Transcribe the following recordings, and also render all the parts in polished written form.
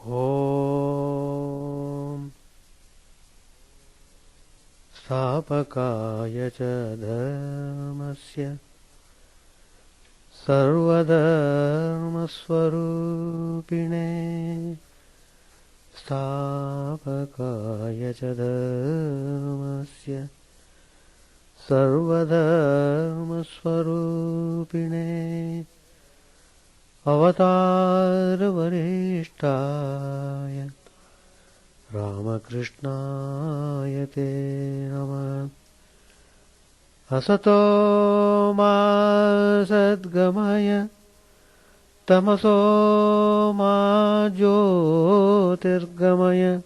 Om Stapakaya cha dharmasya Sarvadharmasvarupine Stapakaya cha dharmasya Sarvadharmasvarupine Avatara Varishtaya Ramakrishna te Namah Asato ma sadgamaya Tamaso ma jyotirgamaya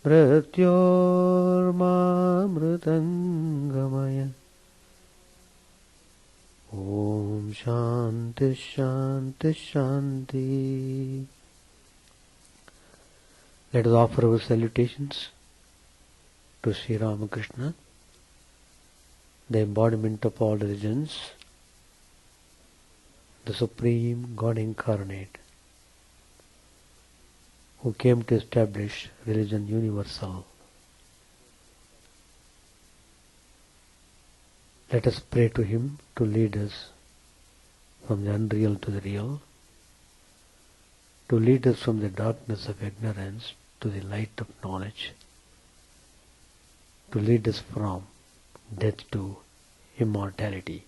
Mrityorma mritangamaya Om Shanti Shanti Shanti. Let us offer our salutations to Sri Ramakrishna, the embodiment of all religions, the Supreme God Incarnate, who came to establish religion universal. Let us pray to Him to lead us from the unreal to the real, to lead us from the darkness of ignorance to the light of knowledge, to lead us from death to immortality.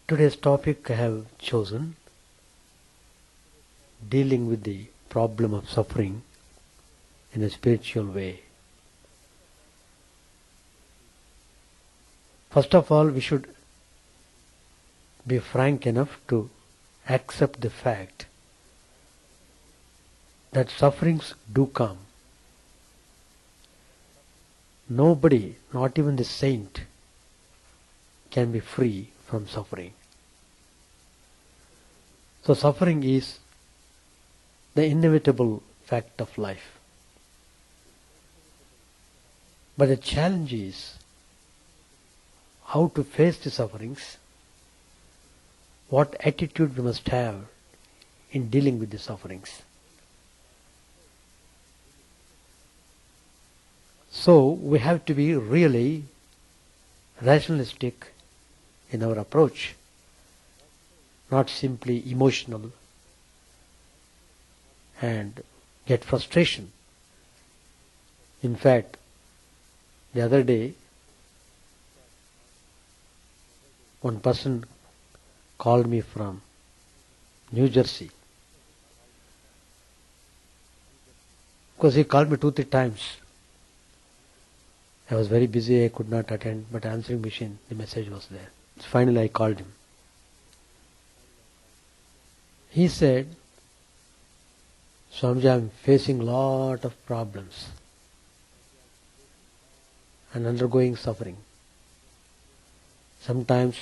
Today's topic I have chosen, dealing with the problem of suffering in a spiritual way. First of all, we should be frank enough to accept the fact that sufferings do come. Nobody, not even the saint, can be free from suffering. So suffering is the inevitable fact of life. But the challenge is how to face the sufferings, what attitude we must have in dealing with the sufferings. So we have to be really rationalistic in our approach, not simply emotional and get frustration. In fact, the other day, one person called me from New Jersey. Because he called me 2-3 times. I was very busy, I could not attend, but answering machine, the message was there. So finally I called him. He said, Swamiji, I am facing lot of problems and undergoing suffering. Sometimes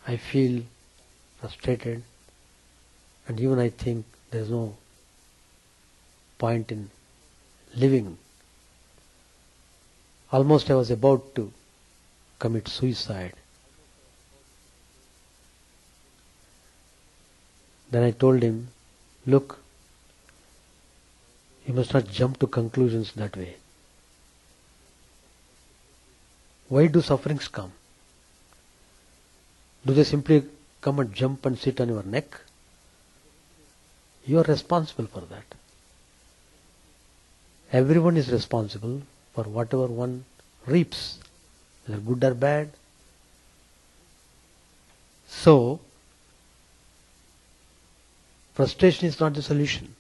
I feel frustrated and even I think there is no point in living. Almost I was about to commit suicide. Then I told him, look, you must not jump to conclusions that way. Why do sufferings come? Do they simply come and jump and sit on your neck? You are responsible for that. Everyone is responsible for whatever one reaps, whether good or bad. So, frustration is not the solution,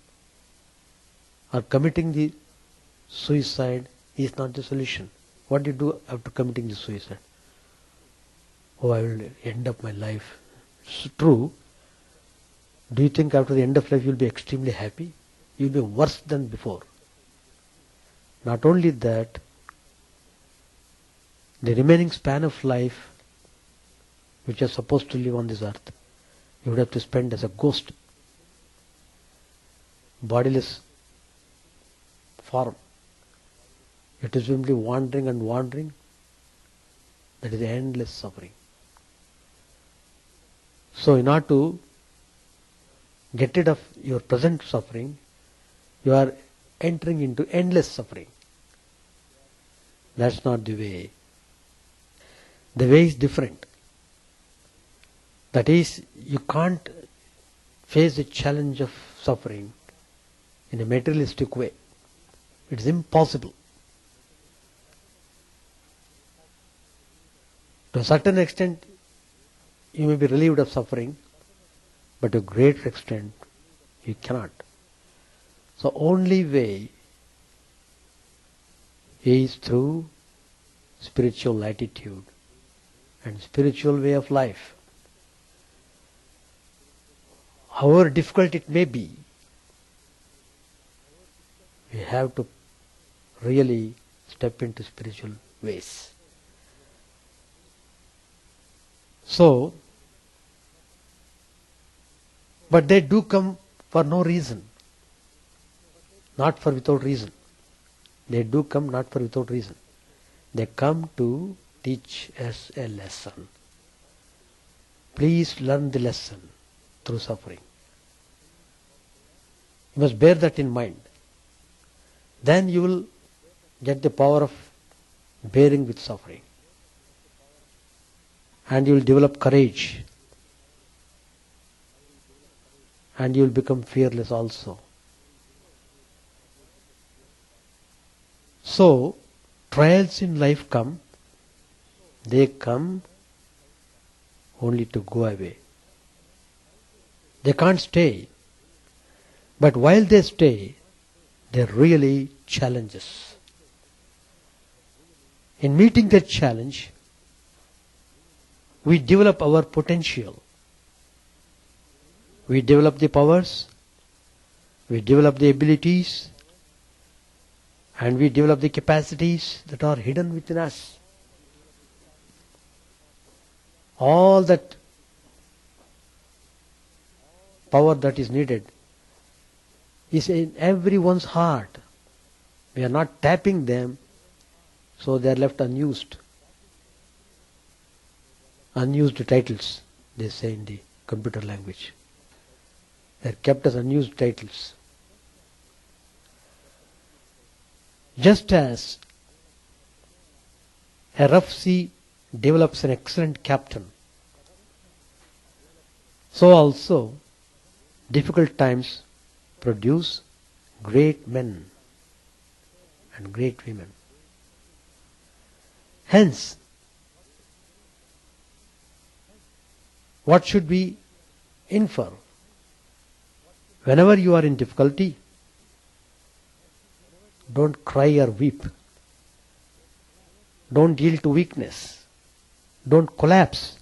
or committing the suicide is not the solution. What do you do after committing the suicide? Oh, I will end up my life. It's true. Do you think after the end of life you will be extremely happy? You will be worse than before. Not only that, the remaining span of life which you are supposed to live on this earth, you would have to spend as a ghost, bodiless form. It is simply wandering and wandering. That is endless suffering. So in order to get rid of your present suffering, you are entering into endless suffering. That's not the way. The way is different. That is, you can't face the challenge of suffering in a materialistic way. It's impossible. To a certain extent, you may be relieved of suffering, but to a greater extent, you cannot. So only way is through spiritual attitude and spiritual way of life. However difficult it may be, we have to really step into spiritual ways. So, but they do come for no reason, not for without reason. They do come not for without reason. They come to teach us a lesson. Please learn the lesson through suffering. You must bear that in mind. Then you will get the power of bearing with suffering. And you will develop courage. And you will become fearless also. So, trials in life come. They come only to go away. They can't stay. But while they stay, they're really challenges. In meeting that challenge, we develop our potential. We develop the powers, we develop the abilities, and we develop the capacities that are hidden within us. All that power that is needed is in everyone's heart. We are not tapping them, so they are left unused. Unused titles, they say in the computer language. They are kept as unused titles. Just as a rough sea develops an excellent captain, so also difficult times produce great men and great women. Hence, what should we infer? Whenever you are in difficulty, don't cry or weep. Don't yield to weakness. Don't collapse,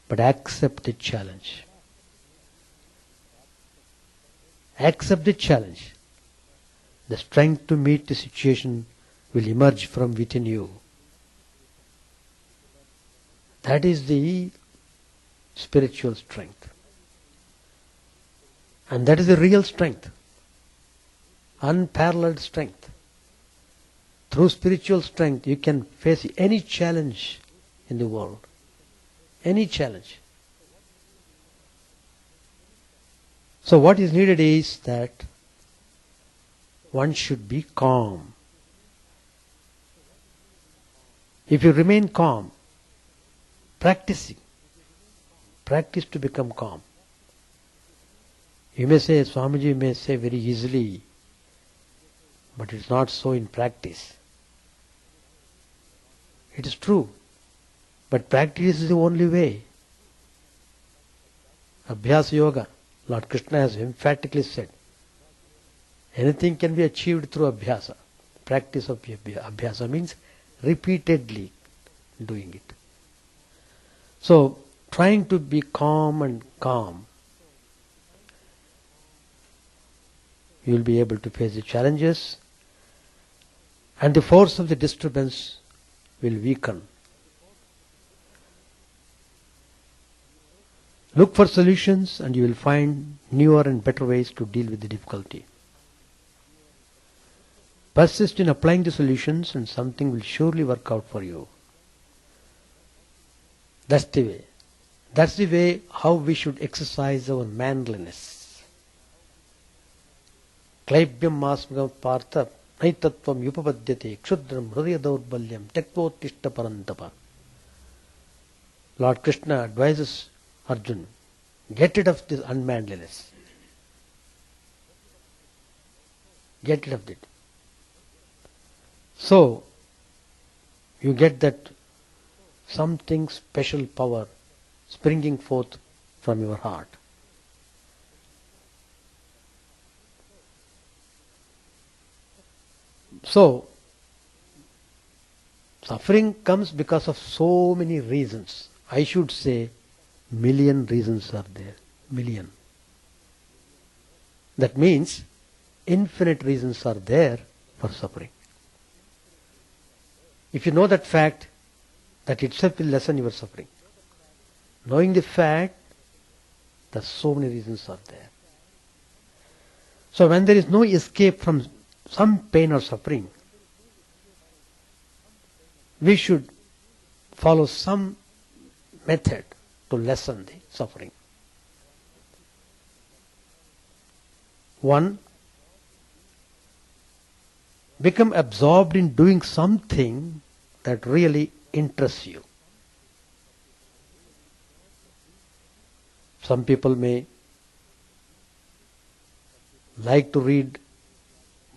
but accept the challenge. Accept the challenge. The strength to meet the situation will emerge from within you. That is the spiritual strength. And that is the real strength. Unparalleled strength. Through spiritual strength, you can face any challenge in the world. Any challenge. So what is needed is that one should be calm. If you remain calm, practice to become calm. You may say, Swamiji may say very easily, but it's not so in practice. It is true, but practice is the only way. Abhyasa Yoga, Lord Krishna has emphatically said, anything can be achieved through abhyasa. Practice of abhyasa means repeatedly doing it. So, trying to be calm and calm, you will be able to face the challenges, and the force of the disturbance will weaken. Look for solutions and you will find newer and better ways to deal with the difficulty. Persist in applying the solutions and something will surely work out for you. That's the way. That's the way how we should exercise our manliness. Klaibhyam masmagam partha naitatvam yupapadyate kshudram hridaya daurbalyam tekvotishta parantapa. Lord Krishna advises Arjuna, get rid of this unmanliness. Get rid of it. So, you get that something special power springing forth from your heart. So, suffering comes because of so many reasons. I should say million reasons are there. Million. That means infinite reasons are there for suffering. If you know that fact, that itself will lessen your suffering. Knowing the fact that so many reasons are there. So when there is no escape from some pain or suffering, we should follow some method to lessen the suffering. One, become absorbed in doing something that really interests you. Some people may like to read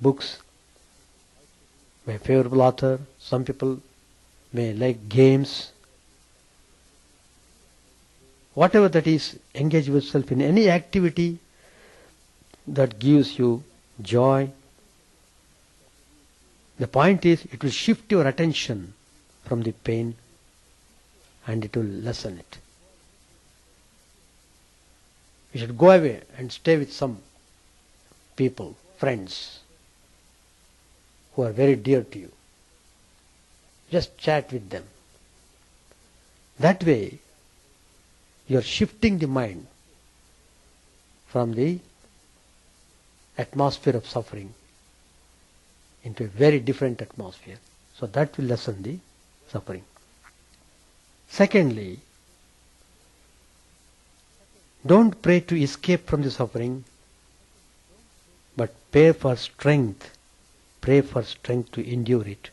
books by favorable author. Some people may like games. Whatever that is, engage yourself in any activity that gives you joy. The point is, it will shift your attention from the pain and it will lessen it. You should go away and stay with some people, friends, who are very dear to you. Just chat with them. That way, you are shifting the mind from the atmosphere of suffering into a very different atmosphere. So that will lessen the suffering. Secondly, don't pray to escape from the suffering, but pray for strength. Pray for strength to endure it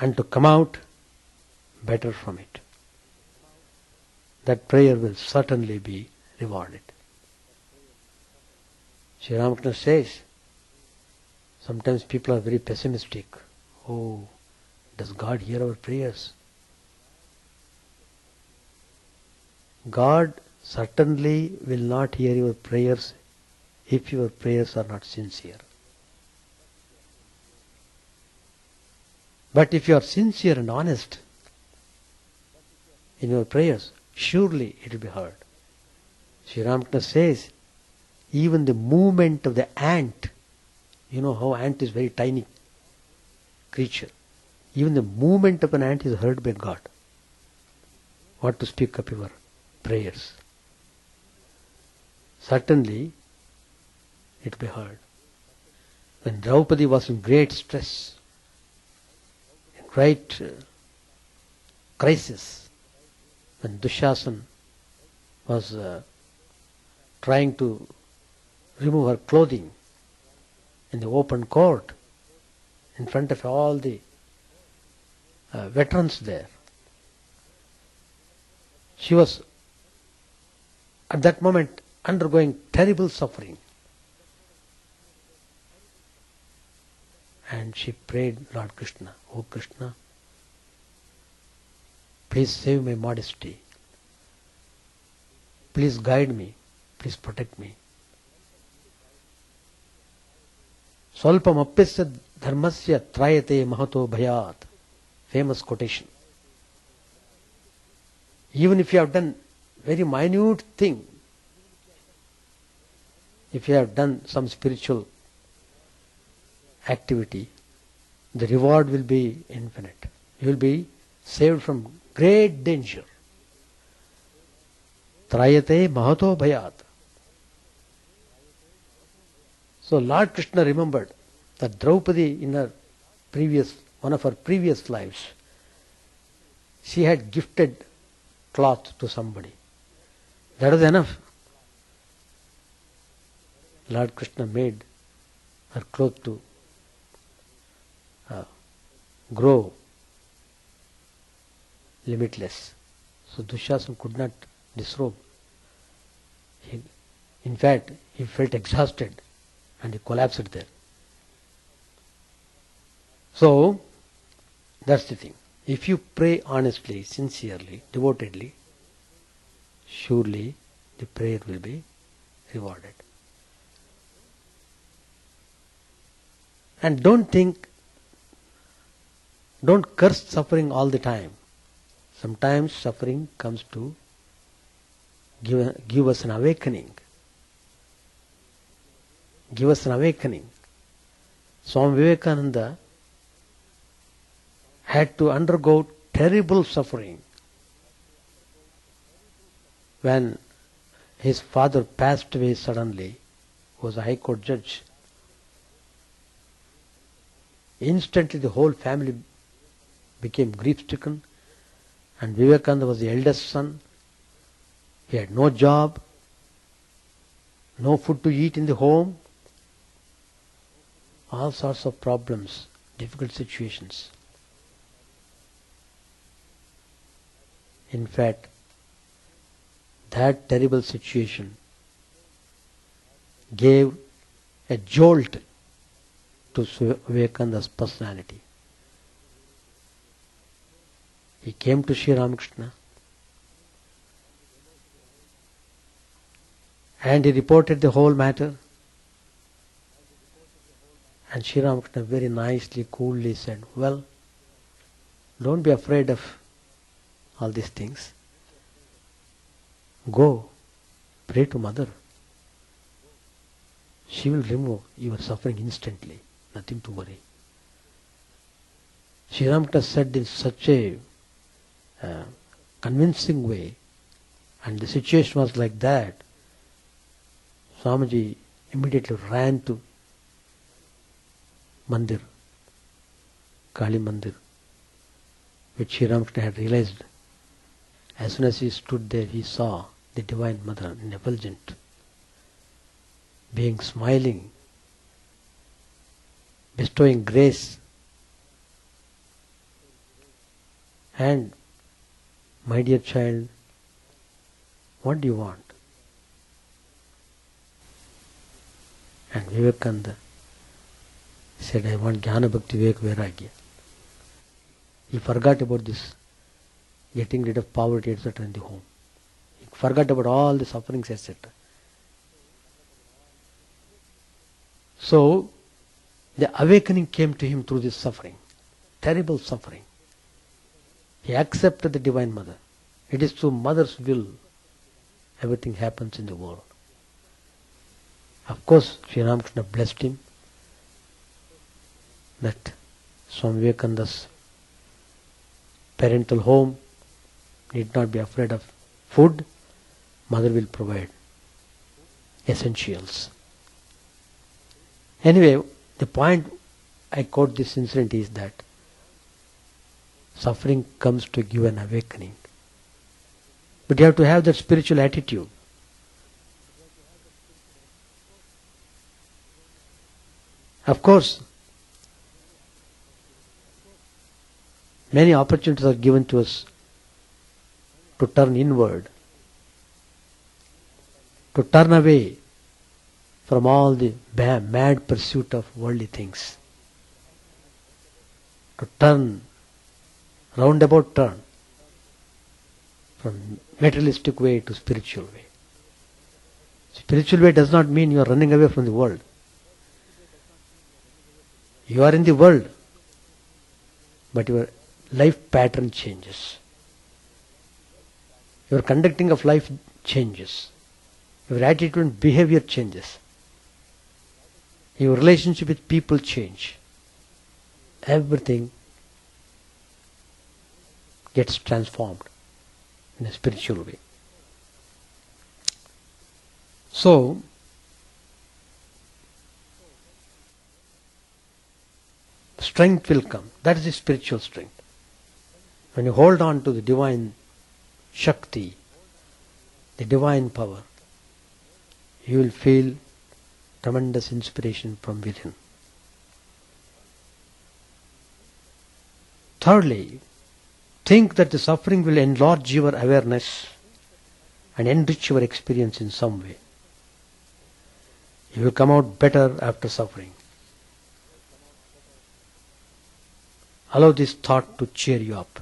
and to come out better from it. That prayer will certainly be rewarded. Sri Ramakrishna says, sometimes people are very pessimistic. Oh, does God hear our prayers? God certainly will not hear your prayers if your prayers are not sincere. But if you are sincere and honest in your prayers, surely it will be heard. Sri Ramakrishna says, even the movement of the ant, you know how ant is very tiny creature. Even the movement of an ant is heard by God. What to speak of your prayers? Certainly, it will be heard. When Draupadi was in great stress, in great crisis, when Dushasan was trying to remove her clothing in the open court, in front of all the veterans there. She was at that moment undergoing terrible suffering. And she prayed Lord Krishna, "Oh Krishna, please save my modesty. Please guide me. Please protect me." Swalpam appyasya dharmasya trayate mahato bhayat. Famous quotation. Even if you have done very minute thing, if you have done some spiritual activity, the reward will be infinite. You will be saved from great danger. Trayate mahato bhayat. So Lord Krishna remembered that Draupadi in her one of her previous lives, she had gifted cloth to somebody. That was enough. Lord Krishna made her clothes to grow limitless. So Dushasana could not disrobe. In fact, he felt exhausted and he collapsed there. So, that's the thing. If you pray honestly, sincerely, devotedly, surely the prayer will be rewarded. And don't curse suffering all the time. Sometimes suffering comes to give us an awakening. Give us an awakening. Swami Vivekananda had to undergo terrible suffering when his father passed away suddenly. He was a high court judge. Instantly the whole family became grief-stricken, and Vivekananda was the eldest son. He had no job, no food to eat in the home, all sorts of problems, difficult situations. In fact, that terrible situation gave a jolt to Vivekananda's personality. He came to Sri Ramakrishna and he reported the whole matter. And Sri Ramakrishna very nicely, coolly said, well, don't be afraid of all these things. Go, pray to Mother. She will remove your suffering instantly. Nothing to worry. Sri Ramakrishna said in such a convincing way, and the situation was like that, Swamiji immediately ran to Mandir, Kali Mandir, which Sri Ramakrishna had realized. As soon as he stood there, he saw the Divine Mother in effulgent, being smiling, bestowing grace, and, my dear child, what do you want? And Vivekananda said, I want Jnana Bhakti Vivek Vairagya. He forgot about this getting rid of poverty, etc. in the home. He forgot about all the sufferings, etc. So, the awakening came to him through this suffering, terrible suffering. He accepted the Divine Mother. It is through Mother's will everything happens in the world. Of course, Sri Ramakrishna blessed him that Swami Vivekananda's parental home need not be afraid of food. Mother will provide essentials. Anyway, the point I quote this incident is that suffering comes to give an awakening. But you have to have that spiritual attitude. Of course, many opportunities are given to us to turn inward, to turn away from all the mad pursuit of worldly things, to turn, roundabout turn, from materialistic way to spiritual way. Spiritual way does not mean you are running away from the world. You are in the world, but your life pattern changes. Your conducting of life changes. Your attitude and behavior changes. Your relationship with people change. Everything gets transformed in a spiritual way. So, strength will come. That is the spiritual strength. When you hold on to the divine Shakti, the divine power, you will feel tremendous inspiration from within. Thirdly, think that the suffering will enlarge your awareness and enrich your experience in some way. You will come out better after suffering. Allow this thought to cheer you up.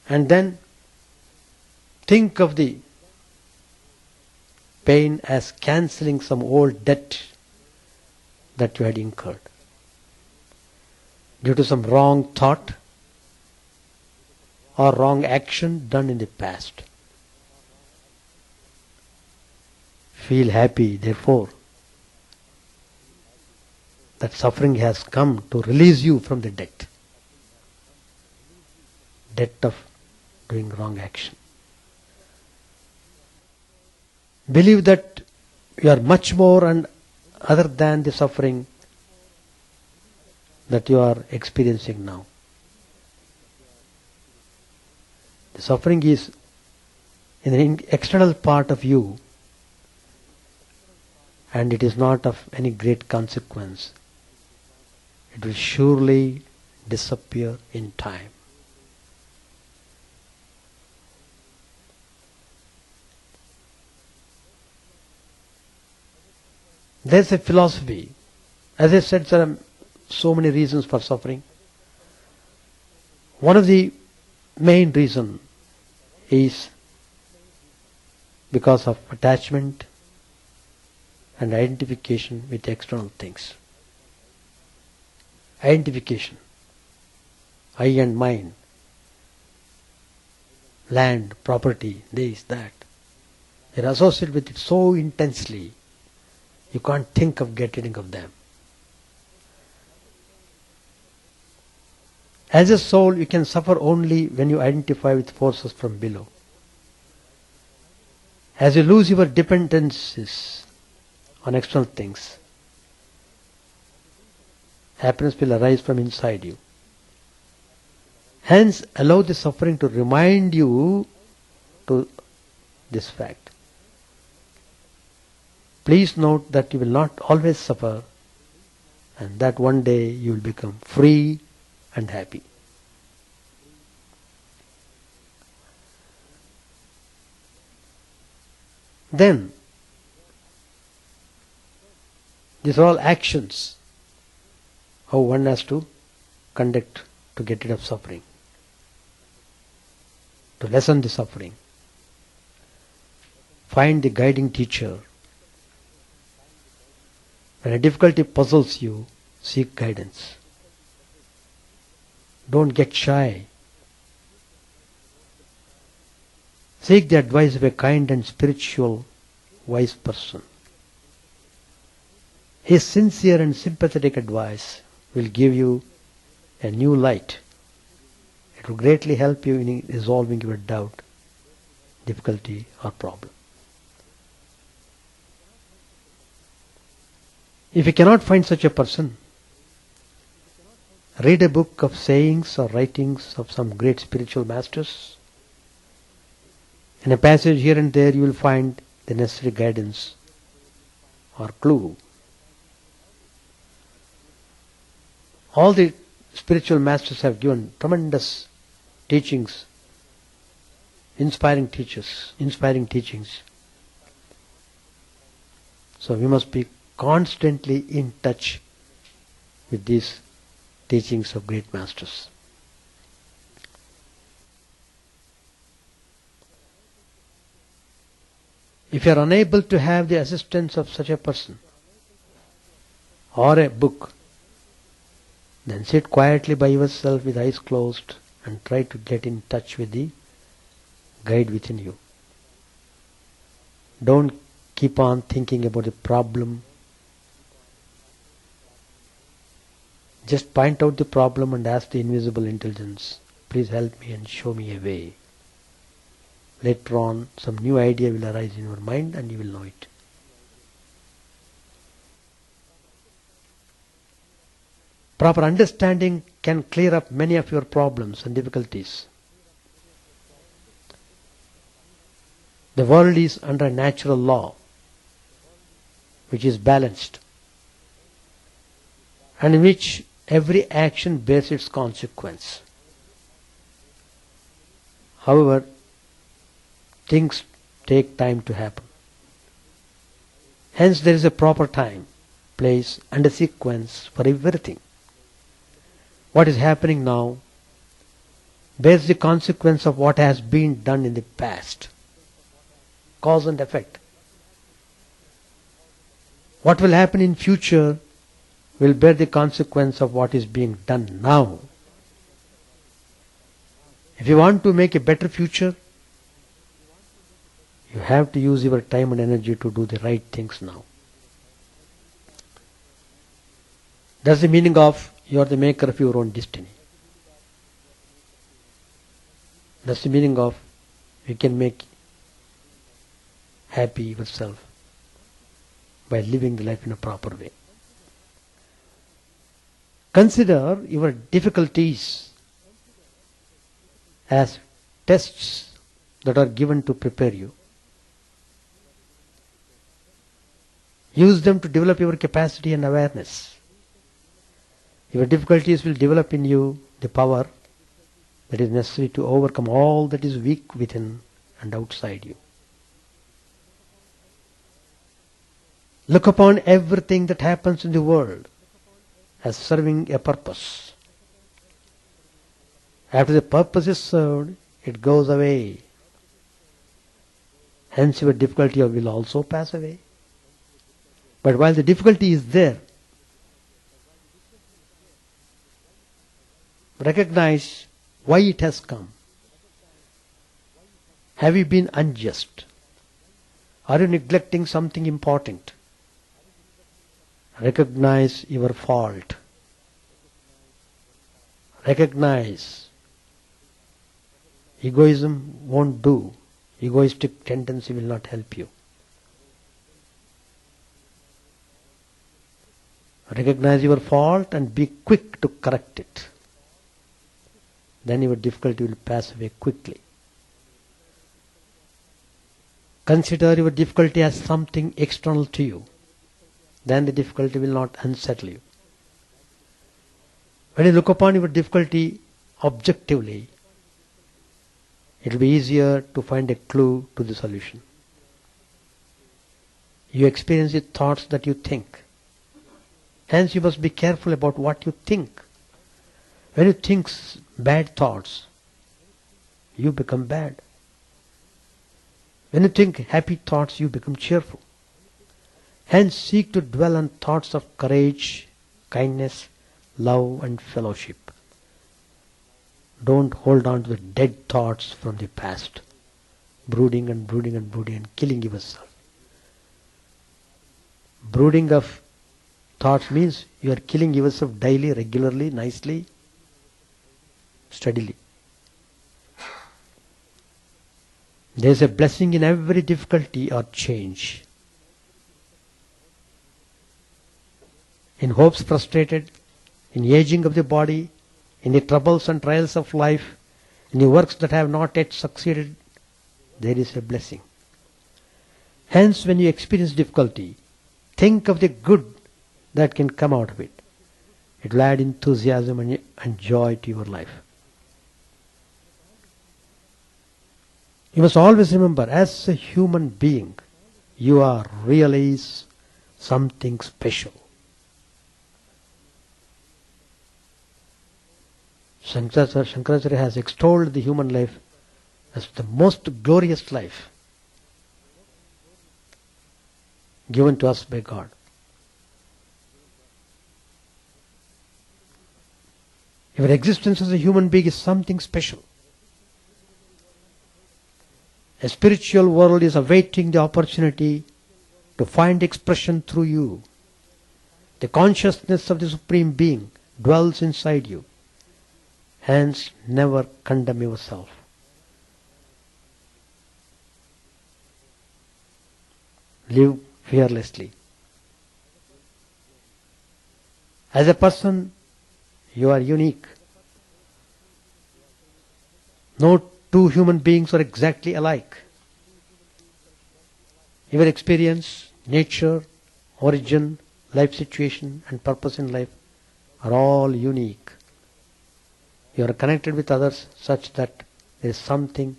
And then think of the pain as cancelling some old debt that you had incurred due to some wrong thought or wrong action done in the past. Feel happy, therefore, that suffering has come to release you from the debt of doing wrong action. Believe that you are much more and other than the suffering that you are experiencing now. The suffering is in an external part of you, and it is not of any great consequence. It will surely disappear in time. There is a philosophy. As I said, there are so many reasons for suffering. One of the main reasons is because of attachment and identification with external things. Identification. I and mine. Land, property, this, that. They are associated with it so intensely, you can't think of getting rid of them. As a soul, you can suffer only when you identify with forces from below. As you lose your dependencies on external things, happiness will arise from inside you. Hence, allow the suffering to remind you to this fact. Please note that you will not always suffer, and that one day you will become free and happy. Then, these are all actions, how one has to conduct to get rid of suffering, to lessen the suffering. Find the guiding teacher. When a difficulty puzzles you, seek guidance. Don't get shy. Seek the advice of a kind and spiritual, wise person. His sincere and sympathetic advice will give you a new light. It will greatly help you in resolving your doubt, difficulty or problem. If you cannot find such a person, read a book of sayings or writings of some great spiritual masters. In a passage here and there you will find the necessary guidance or clue. All the spiritual masters have given tremendous teachings, inspiring teachings. So we must be constantly in touch with these teachings of great masters. If you are unable to have the assistance of such a person or a book, then sit quietly by yourself with eyes closed and try to get in touch with the guide within you. Don't keep on thinking about the problem. Just point out the problem and ask the invisible intelligence, please help me and show me a way. Later on, some new idea will arise in your mind and you will know it. Proper understanding can clear up many of your problems and difficulties. The world is under a natural law which is balanced and in which every action bears its consequence. However, things take time to happen. Hence there is a proper time, place and a sequence for everything. What is happening now bears the consequence of what has been done in the past. Cause and effect. What will happen in future will bear the consequence of what is being done now. If you want to make a better future, you have to use your time and energy to do the right things now. That's the meaning of you are the maker of your own destiny. That's the meaning of you can make happy yourself by living the life in a proper way. Consider your difficulties as tests that are given to prepare you. Use them to develop your capacity and awareness. Your difficulties will develop in you the power that is necessary to overcome all that is weak within and outside you. Look upon everything that happens in the world as serving a purpose. After the purpose is served, it goes away. Hence your difficulty will also pass away. But while the difficulty is there, recognize why it has come. Have you been unjust? Are you neglecting something important? Recognize your fault. Recognize egoism won't do. Egoistic tendency will not help you. Recognize your fault and be quick to correct it. Then your difficulty will pass away quickly. Consider your difficulty as something external to you. Then the difficulty will not unsettle you. When you look upon your difficulty objectively, it will be easier to find a clue to the solution. You experience the thoughts that you think. Hence you must be careful about what you think. When you think bad thoughts, you become bad. When you think happy thoughts, you become cheerful. Hence seek to dwell on thoughts of courage, kindness, love and fellowship. Don't hold on to the dead thoughts from the past, brooding and brooding and brooding and killing yourself. Brooding of thoughts means you are killing yourself daily, regularly, nicely, steadily. There is a blessing in every difficulty or change. In hopes frustrated, in aging of the body, in the troubles and trials of life, in the works that have not yet succeeded, there is a blessing. Hence, when you experience difficulty, think of the good that can come out of it. It will add enthusiasm and joy to your life. You must always remember, as a human being, you are really something special. Shankaracharya has extolled the human life as the most glorious life given to us by God. Your existence as a human being is something special. A spiritual world is awaiting the opportunity to find expression through you. The consciousness of the Supreme Being dwells inside you. Hence, never condemn yourself. Live fearlessly. As a person, you are unique. No two human beings are exactly alike. Your experience, nature, origin, life situation and purpose in life are all unique. You are connected with others such that there is something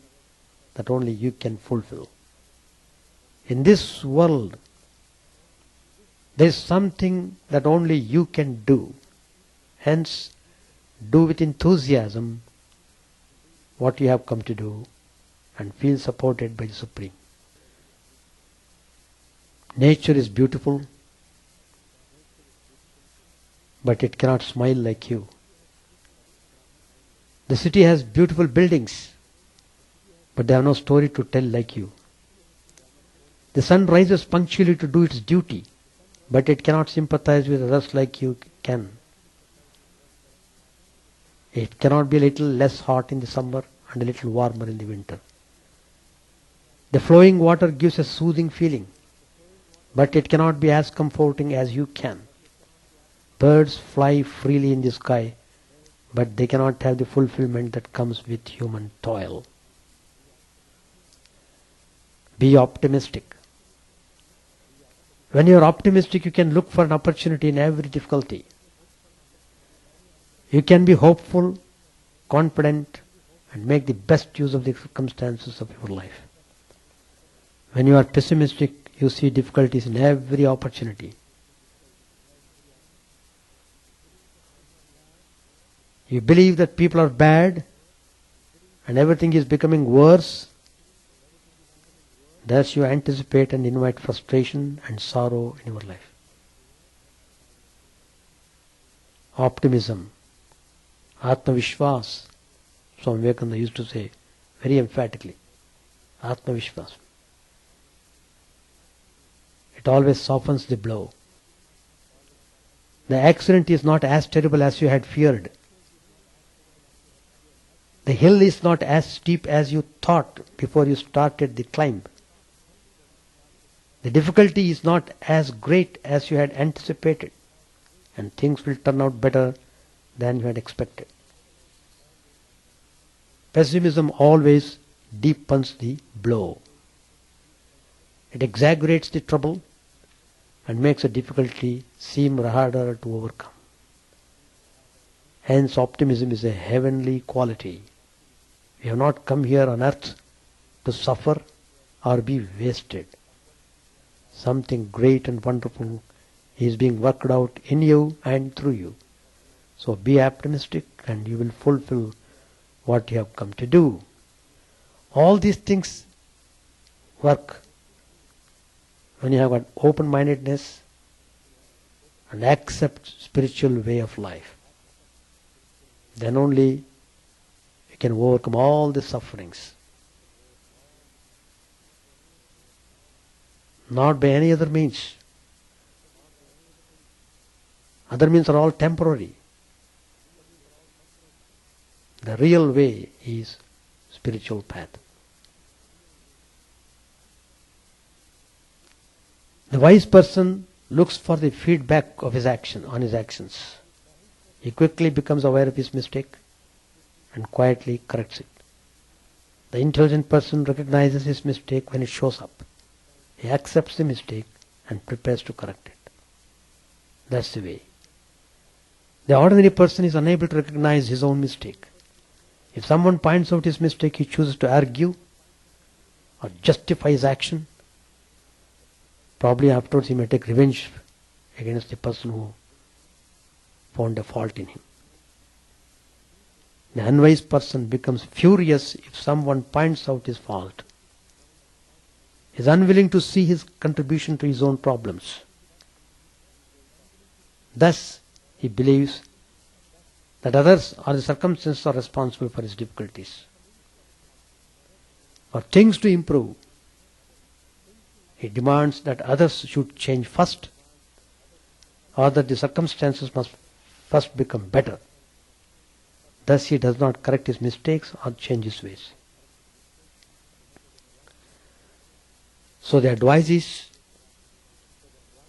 that only you can fulfill. In this world, there is something that only you can do. Hence, do with enthusiasm what you have come to do and feel supported by the Supreme. Nature is beautiful, but it cannot smile like you. The city has beautiful buildings, but they have no story to tell like you. The sun rises punctually to do its duty, but it cannot sympathize with others like you can. It cannot be a little less hot in the summer and a little warmer in the winter. The flowing water gives a soothing feeling, but it cannot be as comforting as you can. Birds fly freely in the sky, but they cannot have the fulfillment that comes with human toil. Be optimistic. When you are optimistic, you can look for an opportunity in every difficulty. You can be hopeful, confident, and make the best use of the circumstances of your life. When you are pessimistic, you see difficulties in every opportunity. You believe that people are bad and everything is becoming worse. Thus you anticipate and invite frustration and sorrow in your life. Optimism, Atma-Vishwas, Swami Vivekananda used to say very emphatically, Atma-Vishwas. It always softens the blow. The accident is not as terrible as you had feared. The hill is not as steep as you thought before you started the climb. The difficulty is not as great as you had anticipated, and things will turn out better than you had expected. Pessimism always deepens the blow. It exaggerates the trouble and makes a difficulty seem harder to overcome. Hence, optimism is a heavenly quality. We have not come here on earth to suffer or be wasted. Something great and wonderful is being worked out in you and through you. So be optimistic and you will fulfill what you have come to do. All these things work when you have an open-mindedness and accept spiritual way of life. Then only you can overcome all the sufferings. Not by any other means. Other means are all temporary. The real way is spiritual path. The wise person looks for the feedback of his action on his actions. He quickly becomes aware of his mistake and quietly corrects it. The intelligent person recognizes his mistake when it shows up. He accepts the mistake and prepares to correct it. That's the way. The ordinary person is unable to recognize his own mistake. If someone points out his mistake, he chooses to argue or justify his action. Probably afterwards he may take revenge against the person who found a fault in him. The unwise person becomes furious if someone points out his fault. He is unwilling to see his contribution to his own problems. Thus, he believes that others or the circumstances are responsible for his difficulties. For things to improve, he demands that others should change first, or that the circumstances must first become better. Thus he does not correct his mistakes or change his ways. So the advice is,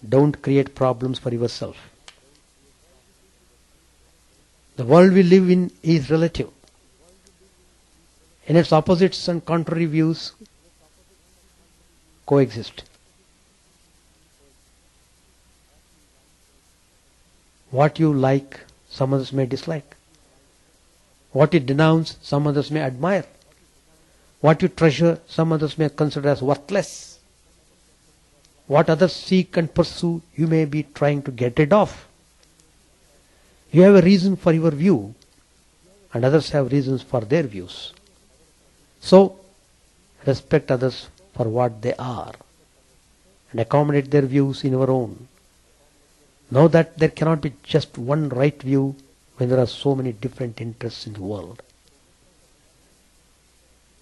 don't create problems for yourself. The world we live in is relative. In its opposites and contrary views coexist. What you like, some others may dislike. What you denounce, some others may admire. What you treasure, some others may consider as worthless. What others seek and pursue, you may be trying to get rid of. You have a reason for your view, and others have reasons for their views. So, respect others for what they are, and accommodate their views in your own. Know that there cannot be just one right view when there are so many different interests in the world.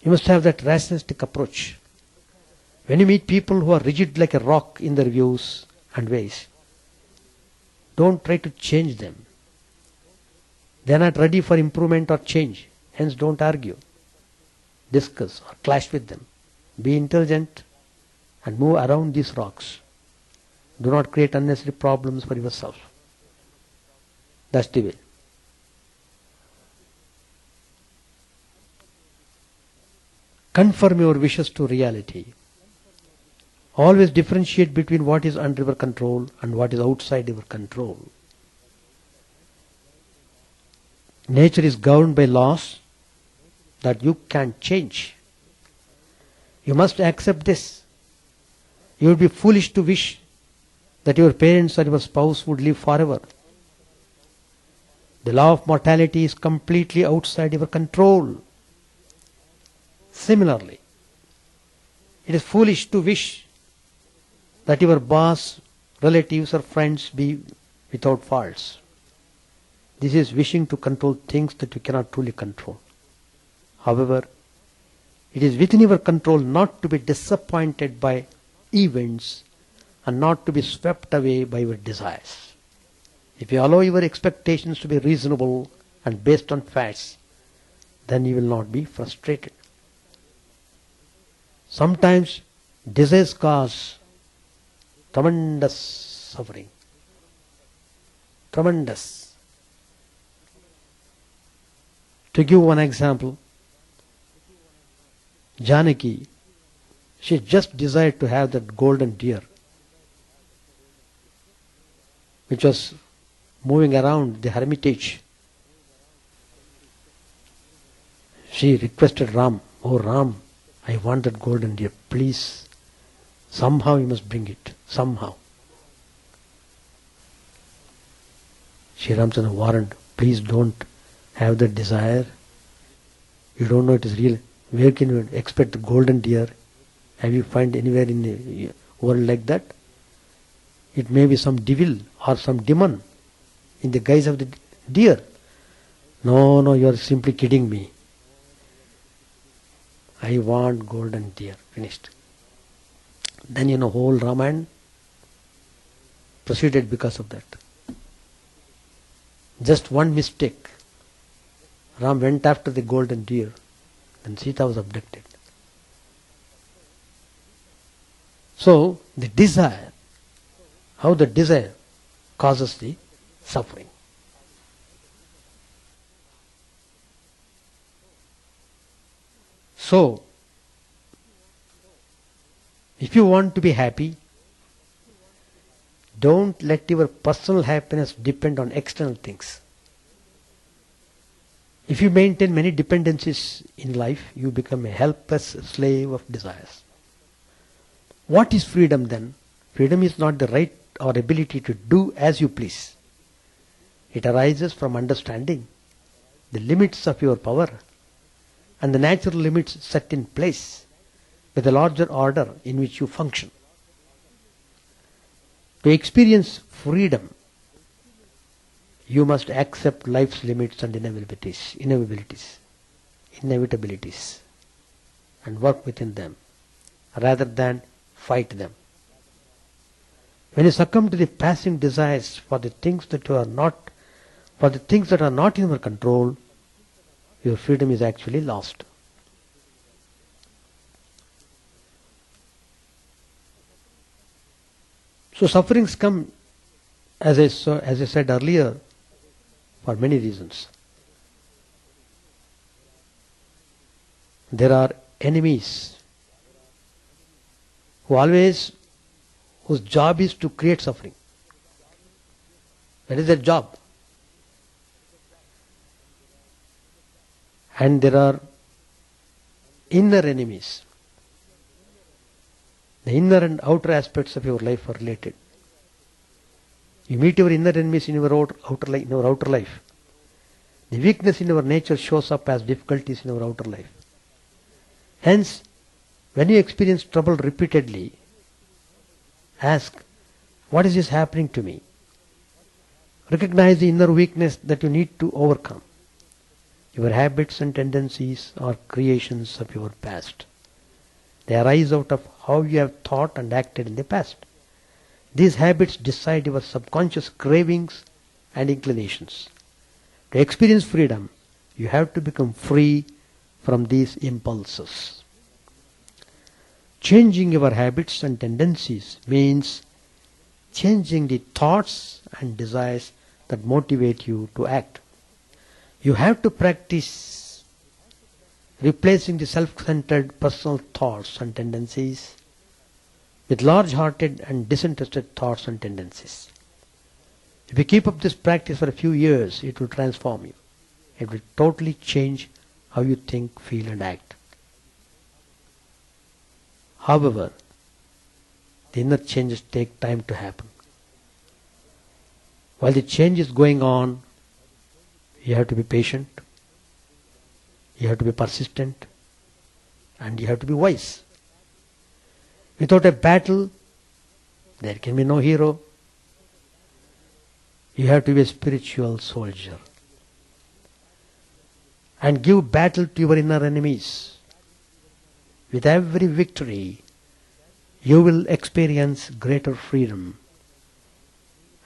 You must have that rationalistic approach. When you meet people who are rigid like a rock in their views and ways, don't try to change them. They are not ready for improvement or change. Hence don't argue, discuss or clash with them. Be intelligent and move around these rocks. Do not create unnecessary problems for yourself. That's the way. Conform your wishes to reality. Always differentiate between what is under your control and what is outside your control. Nature is governed by laws that you can't change. You must accept this. You would be foolish to wish that your parents or your spouse would live forever. The law of mortality is completely outside your control. Similarly, it is foolish to wish that your boss, relatives or friends be without faults. This is wishing to control things that you cannot truly control. However, it is within your control not to be disappointed by events and not to be swept away by your desires. If you allow your expectations to be reasonable and based on facts, then you will not be frustrated. Sometimes desires cause tremendous suffering. Tremendous. To give one example, Janaki, she just desired to have that golden deer which was moving around the hermitage. She requested Ram, "Oh Ram, I want that golden deer, please. Somehow you must bring it, somehow." Sri Ramchandra warned, "Please don't have that desire. You don't know it is real. Where can you expect the golden deer? Have you found anywhere in the world like that? It may be some devil or some demon in the guise of the deer." No, you are simply kidding me. I want golden deer. Finished. Then whole Ramayana proceeded because of that. Just one mistake. Ram went after the golden deer, and Sita was abducted. So, the desire, how the desire causes the suffering. So, if you want to be happy, don't let your personal happiness depend on external things. If you maintain many dependencies in life, you become a helpless slave of desires. What is freedom then? Freedom is not the right or ability to do as you please. It arises from understanding the limits of your power and the natural limits set in place with a larger order in which you function. To experience freedom, you must accept life's limits and inevitabilities, and work within them rather than fight them. When you succumb to the passing desires for the things that are not in your control, your freedom is actually lost. So sufferings come, as I said earlier, for many reasons. There are enemies whose job is to create suffering. That is their job. And there are inner enemies. The inner and outer aspects of your life are related. You meet your inner enemies in your outer life. The weakness in your nature shows up as difficulties in our outer life. Hence, when you experience trouble repeatedly, ask, what is this happening to me? Recognize the inner weakness that you need to overcome. Your habits and tendencies are creations of your past. They arise out of how you have thought and acted in the past. These habits decide your subconscious cravings and inclinations. To experience freedom, you have to become free from these impulses. Changing your habits and tendencies means changing the thoughts and desires that motivate you to act. You have to practice replacing the self-centered personal thoughts and tendencies with large-hearted and disinterested thoughts and tendencies. If you keep up this practice for a few years, it will transform you. It will totally change how you think, feel and act. However, the inner changes take time to happen. While the change is going on, you have to be patient, you have to be persistent, and you have to be wise. Without a battle, there can be no hero. You have to be a spiritual soldier and give battle to your inner enemies. With every victory, you will experience greater freedom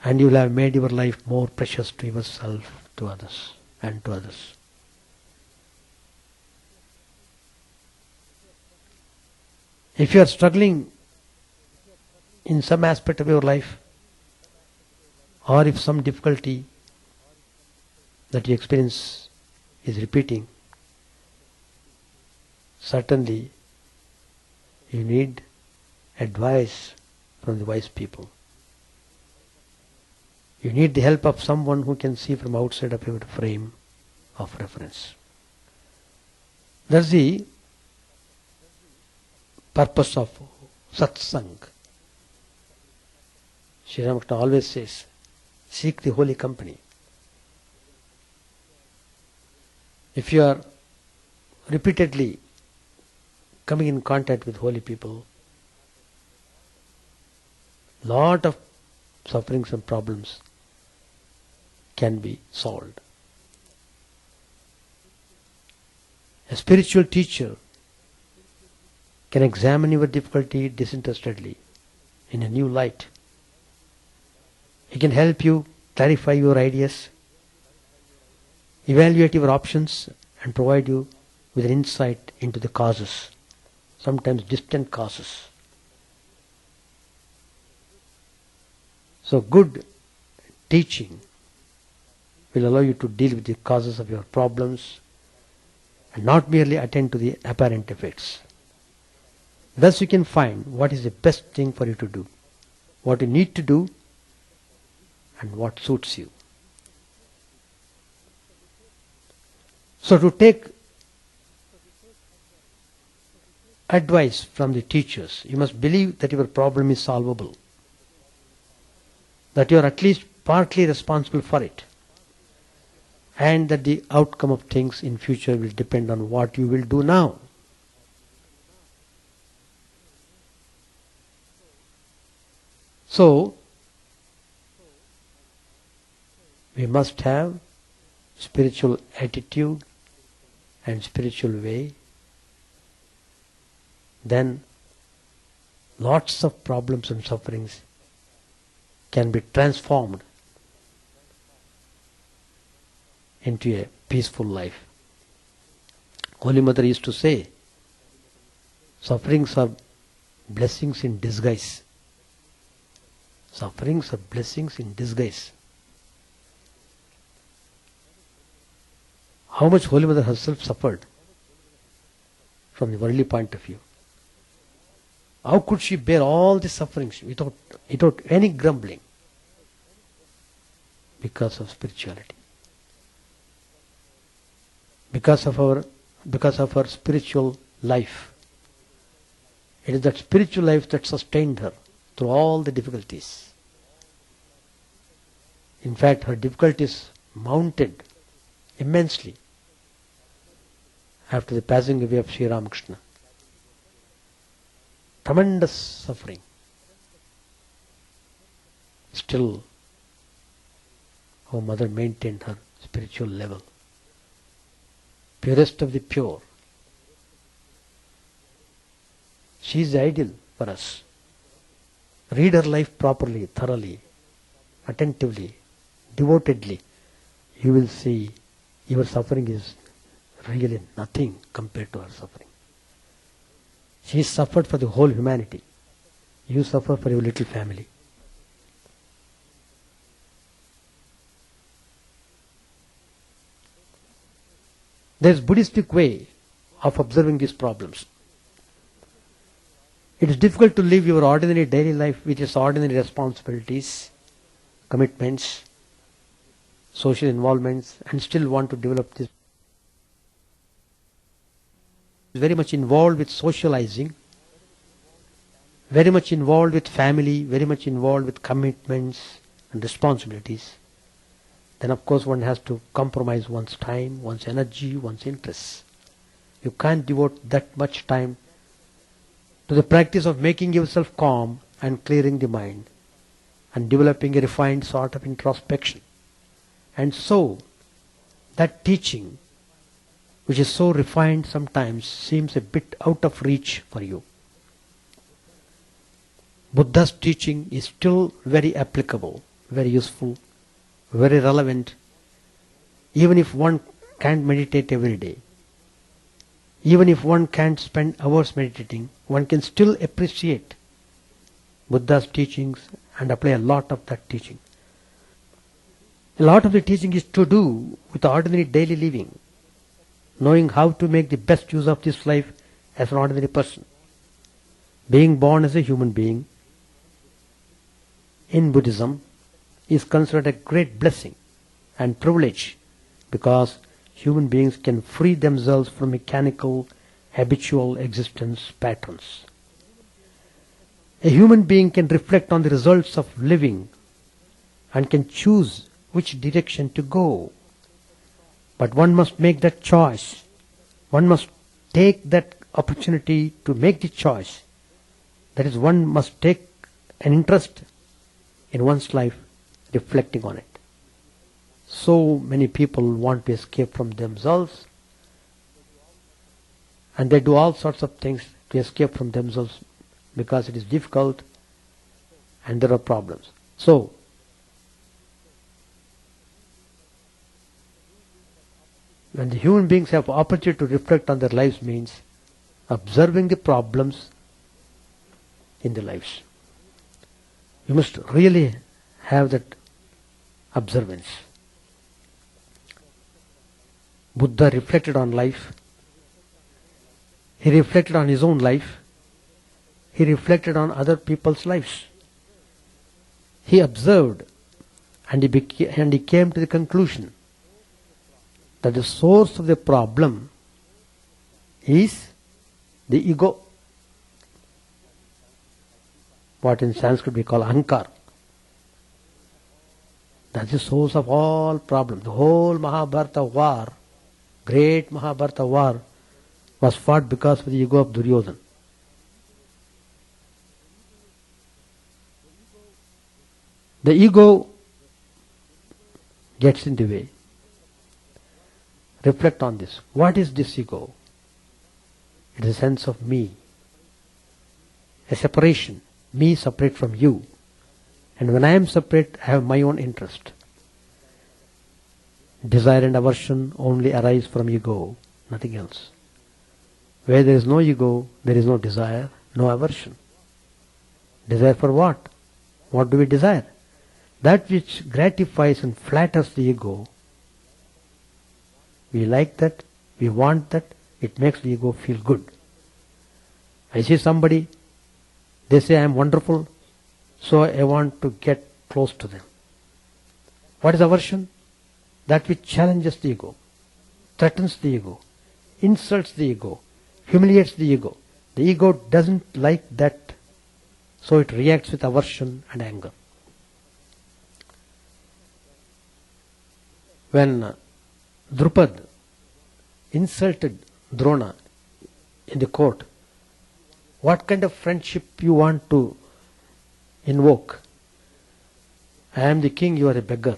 and you will have made your life more precious to yourself, to others, and to others. If you are struggling in some aspect of your life, or if some difficulty that you experience is repeating, certainly you need advice from the wise people. You need the help of someone who can see from outside of your frame of reference. That's the purpose of satsang. Sri Ramakrishna always says, seek the holy company. If you are repeatedly coming in contact with holy people, lot of sufferings and problems can be solved. A spiritual teacher can examine your difficulty disinterestedly in a new light. He can help you clarify your ideas, evaluate your options and provide you with an insight into the causes, sometimes distant causes. So good teaching will allow you to deal with the causes of your problems and not merely attend to the apparent effects. Thus you can find what is the best thing for you to do, what you need to do and what suits you. So to take advice from the teachers, you must believe that your problem is solvable, that you are at least partly responsible for it, and that the outcome of things in future will depend on what you will do now. So, we must have spiritual attitude and spiritual way. Then lots of problems and sufferings can be transformed into a peaceful life. Holy Mother used to say, sufferings are blessings in disguise. Sufferings are blessings in disguise. How much Holy Mother herself suffered from the worldly point of view. How could she bear all the sufferings without any grumbling? Because of spirituality. Because of our spiritual life. It is that spiritual life that sustained her through all the difficulties. In fact, her difficulties mounted immensely after the passing away of Sri Ramakrishna. Tremendous suffering. Still, our mother maintained her spiritual level. Purest of the pure. She is the ideal for us. Read her life properly, thoroughly, attentively, devotedly. You will see your suffering is really nothing compared to her suffering. She suffered for the whole humanity. You suffer for your little family. There is Buddhistic way of observing these problems. It is difficult to live your ordinary daily life with its ordinary responsibilities, commitments, social involvements, and still want to develop this. Very much involved with socializing, very much involved with family, very much involved with commitments and responsibilities. Then of course one has to compromise one's time, one's energy, one's interests. You can't devote that much time to the practice of making yourself calm and clearing the mind and developing a refined sort of introspection. And so, that teaching, which is so refined sometimes, seems a bit out of reach for you. Buddha's teaching is still very applicable, very useful, very relevant, even if one can't meditate every day. Even if one can't spend hours meditating, one can still appreciate Buddha's teachings and apply a lot of that teaching. A lot of the teaching is to do with ordinary daily living, knowing how to make the best use of this life as an ordinary person. Being born as a human being in Buddhism is considered a great blessing and privilege because human beings can free themselves from mechanical, habitual existence patterns. A human being can reflect on the results of living and can choose which direction to go. But one must make that choice. One must take that opportunity to make the choice. That is, one must take an interest in one's life, reflecting on it. So many people want to escape from themselves, and they do all sorts of things to escape from themselves because it is difficult and there are problems. So, when the human beings have opportunity to reflect on their lives means observing the problems in their lives. You must really have that observance. Buddha reflected on life. He reflected on his own life. He reflected on other people's lives. He observed and he came to the conclusion that the source of the problem is the ego. What in Sanskrit we call ahankar. That's the source of all problems. The whole Mahabharata war, great Mahabharata war, was fought because of the ego of Duryodhana. The ego gets in the way. Reflect on this. What is this ego? It is a sense of me. A separation. Me separate from you. And when I am separate, I have my own interest. Desire and aversion only arise from ego, nothing else. Where there is no ego, there is no desire, no aversion. Desire for what? What do we desire? That which gratifies and flatters the ego. We like that, we want that, it makes the ego feel good. I see somebody, they say I am wonderful, so I want to get close to them. What is aversion? That which challenges the ego, threatens the ego, insults the ego, humiliates the ego. The ego doesn't like that, so it reacts with aversion and anger. When Drupad insulted Drona in the court, what kind of friendship you want to invoke? I am the king, you are a beggar.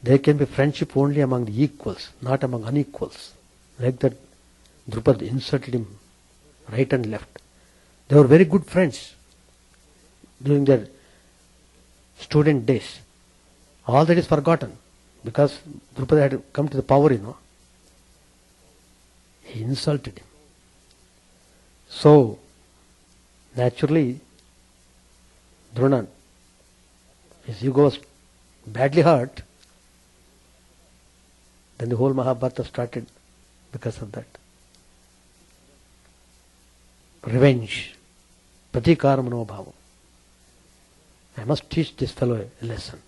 There can be friendship only among the equals, not among unequals. Like that, Drupad insulted him right and left. They were very good friends during their student days. All that is forgotten because Drupad had come to the power, He insulted him. So, naturally, Drona, his ego was badly hurt. Then the whole Mahabharata started because of that. Revenge. Pratikara manobhava. I must teach this fellow a lesson.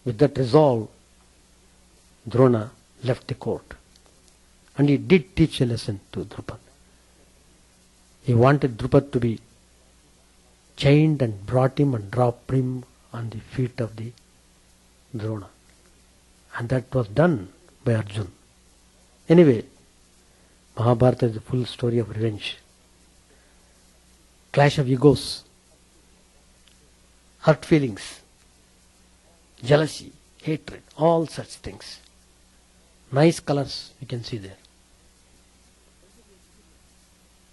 With that resolve, Drona left the court. And he did teach a lesson to Drupad. He wanted Drupad to be chained and brought him and dropped him on the feet of the Drona. And that was done by Arjuna. Anyway, Mahabharata is the full story of revenge. Clash of egos, hurt feelings, jealousy, hatred, all such things. Nice colors you can see there.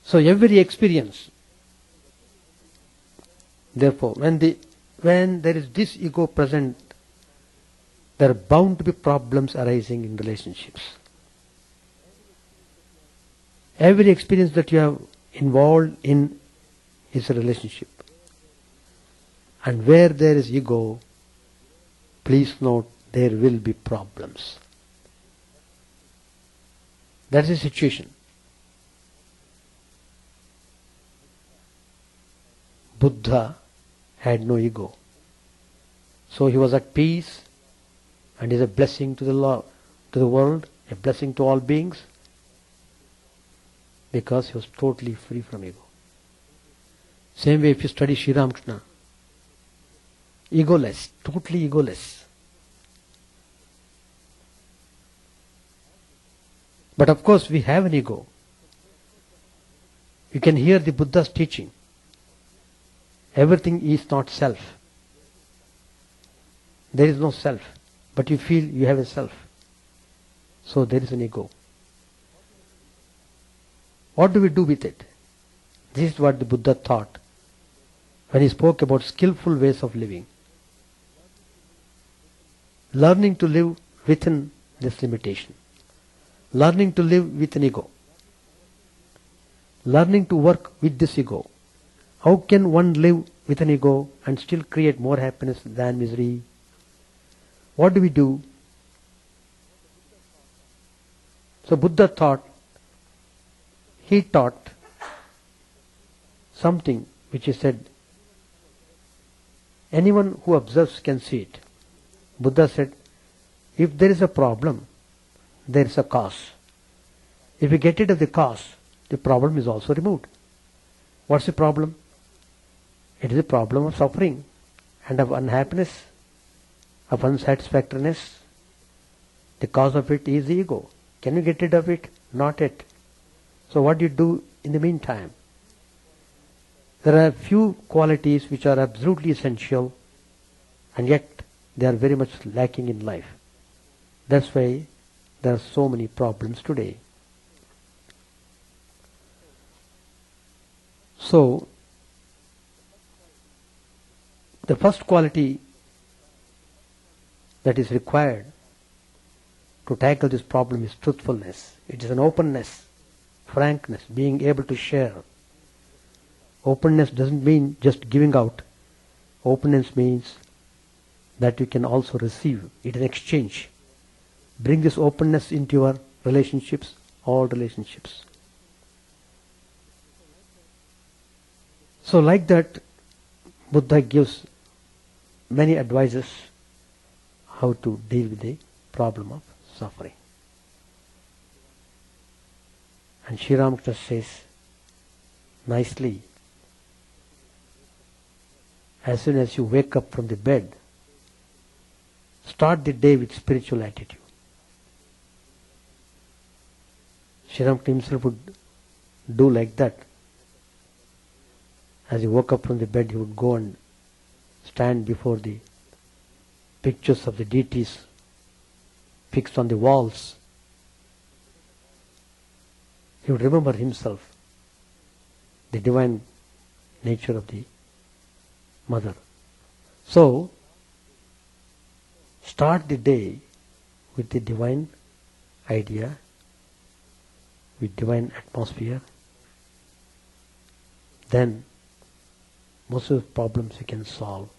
So every experience, therefore, when there is this ego present, there are bound to be problems arising in relationships. Every experience that you have involved in is a relationship. And where there is ego, please note, there will be problems. That is the situation. Buddha had no ego. So he was at peace and is a blessing to the world, a blessing to all beings, because he was totally free from ego. Same way if you study Sri Ramakrishna, egoless, totally egoless. But of course we have an ego. You can hear the Buddha's teaching. Everything is not self. There is no self. But you feel you have a self. So there is an ego. What do we do with it? This is what the Buddha taught when he spoke about skillful ways of living. Learning to live within this limitation. Learning to live with an ego. Learning to work with this ego. How can one live with an ego and still create more happiness than misery? What do we do? So Buddha taught something which he said, anyone who observes can see it. Buddha said, if there is a problem, there is a cause. If we get rid of the cause, the problem is also removed. What's the problem? It is a problem of suffering and of unhappiness, of unsatisfactoriness. The cause of it is the ego. Can you get rid of it? Not yet. So what do you do in the meantime? There are few qualities which are absolutely essential and yet they are very much lacking in life. That's why there are so many problems today. So, the first quality that is required to tackle this problem is truthfulness. It is an openness, frankness, being able to share. Openness doesn't mean just giving out. Openness means that you can also receive. It is an exchange. Bring this openness into your relationships, all relationships. So like that, Buddha gives many advices how to deal with the problem of suffering. And Sri Ramakrishna says nicely, as soon as you wake up from the bed, start the day with spiritual attitude. Sri Ramakrishna himself would do like that. As he woke up from the bed, he would go and stand before the pictures of the deities fixed on the walls. He would remember himself, the divine nature of the mother. So, start the day with the divine idea, with divine atmosphere. Then most of the problems you can solve.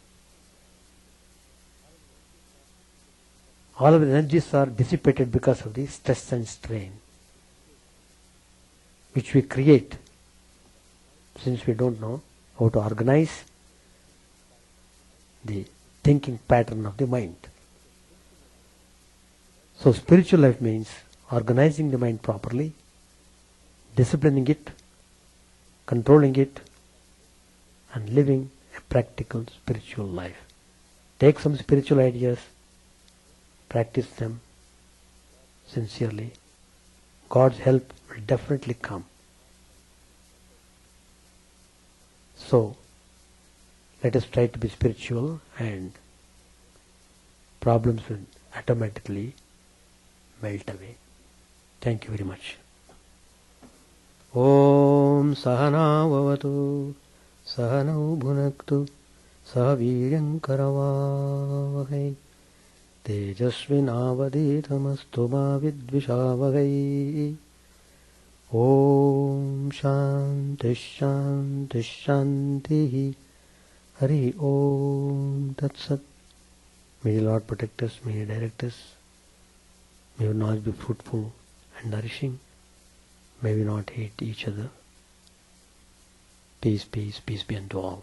All of the energies are dissipated because of the stress and strain which we create, since we don't know how to organize the thinking pattern of the mind. So spiritual life means organizing the mind properly, disciplining it, controlling it, and living a practical spiritual life. Take some spiritual ideas, practice them sincerely. God's help will definitely come. So, let us try to be spiritual and problems will automatically melt away. Thank you very much. Om Sahana Vavatu Sahanau Bhunaktu Sahaviryam Karavavahai Tejasvinavaditamastu ma vidvishavahai. Om Shanti Shanti Shanti. Hari Om Tat Sat. May the Lord protect us, may He direct us. May our knowledge be fruitful and nourishing. May we not hate each other. Peace, peace, peace be unto all.